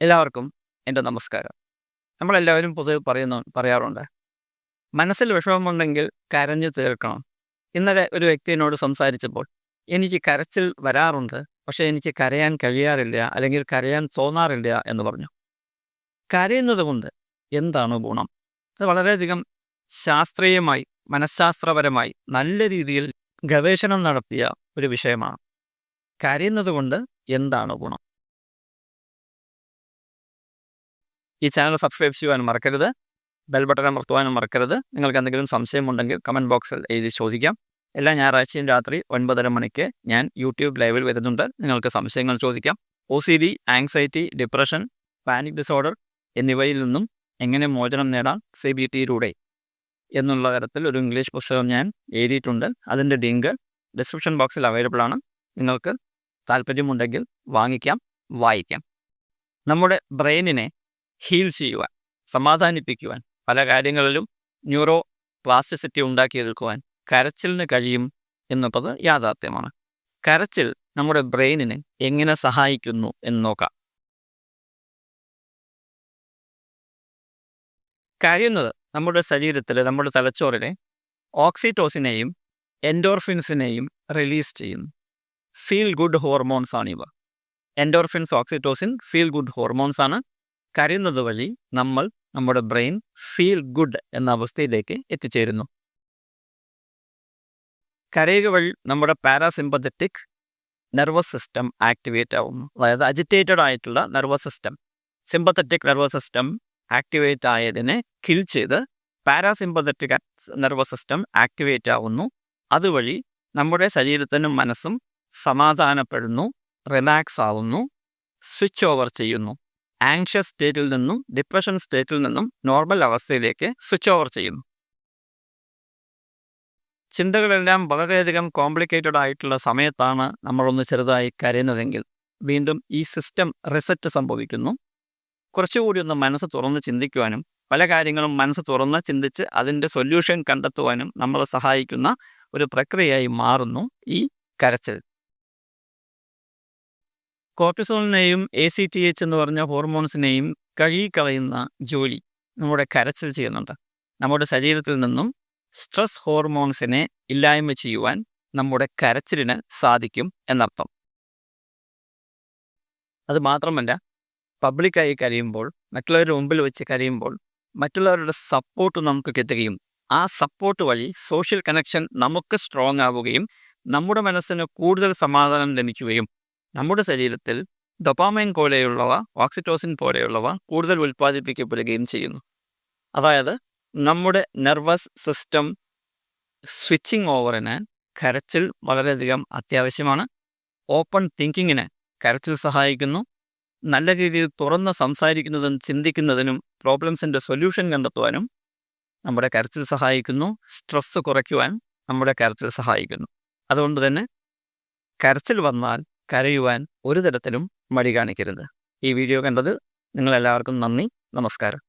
എല്ലാവർക്കും എൻ്റെ നമസ്കാരം. നമ്മളെല്ലാവരും പൊതുവെ പറയാറുണ്ട്, മനസ്സിൽ വിഷമമുണ്ടെങ്കിൽ കരഞ്ഞു തീർക്കണം. ഇന്നലെ ഒരു വ്യക്തി എന്നോട് സംസാരിച്ചപ്പോൾ, എനിക്ക് കരച്ചിൽ വരാറുണ്ട്, പക്ഷേ എനിക്ക് കരയാൻ കഴിയാറില്ല, അല്ലെങ്കിൽ കരയാൻ തോന്നാറില്ല എന്ന് പറഞ്ഞു. കരയുന്നത് കൊണ്ട് എന്താണ് ഗുണം? അത് വളരെയധികം ശാസ്ത്രീയമായി, മനഃശാസ്ത്രപരമായി നല്ല രീതിയിൽ ഗവേഷണം നടത്തിയ ഒരു വിഷയമാണ്. കരയുന്നത് കൊണ്ട് എന്താണ് ഗുണം? ഈ ചാനൽ സബ്സ്ക്രൈബ് ചെയ്യുവാനും മറക്കരുത്, ബെൽ ബട്ടൺ അമർത്തുവാനും മറക്കരുത്. നിങ്ങൾക്ക് എന്തെങ്കിലും സംശയമുണ്ടെങ്കിൽ കമൻറ്റ് ബോക്സിൽ എഴുതി ചോദിക്കാം. എല്ലാ ഞായറാഴ്ചയും രാത്രി 9:30 മണിക്ക് ഞാൻ യൂട്യൂബ് ലൈവിൽ വരുന്നുണ്ട്. നിങ്ങൾക്ക് സംശയങ്ങൾ ചോദിക്കാം. OCD, anxiety, depression, panic disorder എന്നിവയിൽ നിന്നും എങ്ങനെ മോചനം നേടാം CBTയിലൂടെ എന്നുള്ള തരത്തിൽ ഒരു ഇംഗ്ലീഷ് പുസ്തകം ഞാൻ എഴുതിയിട്ടുണ്ട്. അതിൻ്റെ ലിങ്ക് ഡിസ്ക്രിപ്ഷൻ ബോക്സിൽ അവൈലബിൾ ആണ്. നിങ്ങൾക്ക് താല്പര്യമുണ്ടെങ്കിൽ വാങ്ങിക്കാം, വായിക്കാം. നമ്മുടെ ബ്രെയിനിനെ ഹീൽ ചെയ്യുവാൻ, സമാധാനിപ്പിക്കുവാൻ, പല കാര്യങ്ങളിലും ന്യൂറോ പ്ലാസ്റ്റിസിറ്റി ഉണ്ടാക്കിയെടുക്കുവാൻ കരച്ചിലിന് കഴിയും എന്നുള്ളത് യാഥാർത്ഥ്യമാണ്. കരച്ചിൽ നമ്മുടെ ബ്രെയിനിനെ എങ്ങനെ സഹായിക്കുന്നു എന്ന് നോക്കാം. കരയുന്നത് നമ്മുടെ ശരീരത്തിൽ, നമ്മുടെ തലച്ചോറിലെ ഓക്സിറ്റോസിനെയും എൻഡോർഫിൻസിനെയും റിലീസ് ചെയ്യുന്നു. ഫീൽ ഗുഡ് ഹോർമോൺസ് ആണ് ഇവ. Endorphins, oxytocin feel good hormones ആണ്. കരയുന്നത് വഴി നമ്മുടെ ബ്രെയിൻ ഫീൽ ഗുഡ് എന്ന അവസ്ഥയിലേക്ക് എത്തിച്ചേരുന്നു. കരയുക വഴി നമ്മുടെ പാരാസിമ്പത്തറ്റിക് നെർവസ് സിസ്റ്റം ആക്ടിവേറ്റ് ആവുന്നു. അതായത് അജിറ്റേറ്റഡ് ആയിട്ടുള്ള nervous system, sympathetic nervous system activate ആയതിനെ കിൽ ചെയ്ത് പാരാസിമ്പത്തറ്റിക് നെർവസ് സിസ്റ്റം ആക്ടിവേറ്റ് ആവുന്നു. അതുവഴി നമ്മുടെ ശരീരത്തിനും മനസ്സും സമാധാനപ്പെടുന്നു, റിലാക്സ് ആവുന്നു, സ്വിച്ച് ഓവർ ചെയ്യുന്നു. ആങ്ഷ്യസ് സ്റ്റേറ്റിൽ നിന്നും ഡിപ്രഷൻ സ്റ്റേറ്റിൽ നിന്നും നോർമൽ അവസ്ഥയിലേക്ക് സ്വിച്ച് ഓവർ ചെയ്യുന്നു. ചിന്തകളെല്ലാം വളരെയധികം കോംപ്ലിക്കേറ്റഡ് ആയിട്ടുള്ള സമയത്താണ് നമ്മളൊന്ന് ചെറുതായി കരയുന്നതെങ്കിൽ വീണ്ടും ഈ സിസ്റ്റം റിസെറ്റ് സംഭവിക്കുന്നു. കുറച്ചുകൂടി ഒന്ന് മനസ്സ് തുറന്ന് ചിന്തിക്കുവാനും, പല കാര്യങ്ങളും മനസ്സ് തുറന്ന് ചിന്തിച്ച് അതിൻ്റെ സൊല്യൂഷൻ കണ്ടെത്തുവാനും നമ്മളെ സഹായിക്കുന്ന ഒരു പ്രക്രിയയായി മാറുന്നു ഈ കരച്ചിൽ. കോർട്ടിസോളിനെയും ACTH എന്ന് പറഞ്ഞ ഹോർമോൺസിനെയും കഴുകിക്കളയുന്ന ജോലി നമ്മുടെ കരച്ചിൽ ചെയ്യുന്നുണ്ട്. നമ്മുടെ ശരീരത്തിൽ നിന്നും സ്ട്രെസ് ഹോർമോൺസിനെ ഇല്ലായ്മ ചെയ്യുവാൻ നമ്മുടെ കരച്ചിലിന് സാധിക്കും എന്നർത്ഥം. അത് മാത്രമല്ല, പബ്ലിക്കായി കരയുമ്പോൾ, മറ്റുള്ളവരുടെ മുമ്പിൽ വെച്ച് കരയുമ്പോൾ മറ്റുള്ളവരുടെ സപ്പോർട്ട് നമുക്ക് കിട്ടുകയും ആ സപ്പോർട്ട് വഴി സോഷ്യൽ കണക്ഷൻ നമുക്ക് സ്ട്രോങ് ആവുകയും നമ്മുടെ മനസ്സിന് കൂടുതൽ സമാധാനം ലഭിക്കുകയും നമ്മുടെ ശരീരത്തിൽ ഡൊപാമൈൻ പോലെയുള്ളവ, ഓക്സിറ്റോസിൻ പോലെയുള്ളവ കൂടുതൽ ഉൽപ്പാദിപ്പിക്കപ്പെടുകയും ചെയ്യുന്നു. അതായത് നമ്മുടെ നെർവസ് സിസ്റ്റം സ്വിച്ചിങ് ഓവറിന് കരച്ചിൽ വളരെയധികം അത്യാവശ്യമാണ്. ഓപ്പൺ തിങ്കിങ്ങിന് കരച്ചിൽ സഹായിക്കുന്നു. നല്ല രീതിയിൽ തുറന്ന് സംസാരിക്കുന്നതും ചിന്തിക്കുന്നതിനും പ്രോബ്ലംസിൻ്റെ സൊല്യൂഷൻ കണ്ടെത്തുവാനും നമ്മുടെ കരച്ചിൽ സഹായിക്കുന്നു. സ്ട്രെസ്സ് കുറയ്ക്കുവാൻ നമ്മുടെ കരച്ചിൽ സഹായിക്കുന്നു. അതുകൊണ്ട് തന്നെ കരച്ചിൽ വന്നാൽ കരയുവാൻ ഒരു തരത്തിലും മടി കാണിക്കരുത്. ഈ വീഡിയോ കണ്ടത് നിങ്ങളെല്ലാവർക്കും നന്ദി. നമസ്കാരം.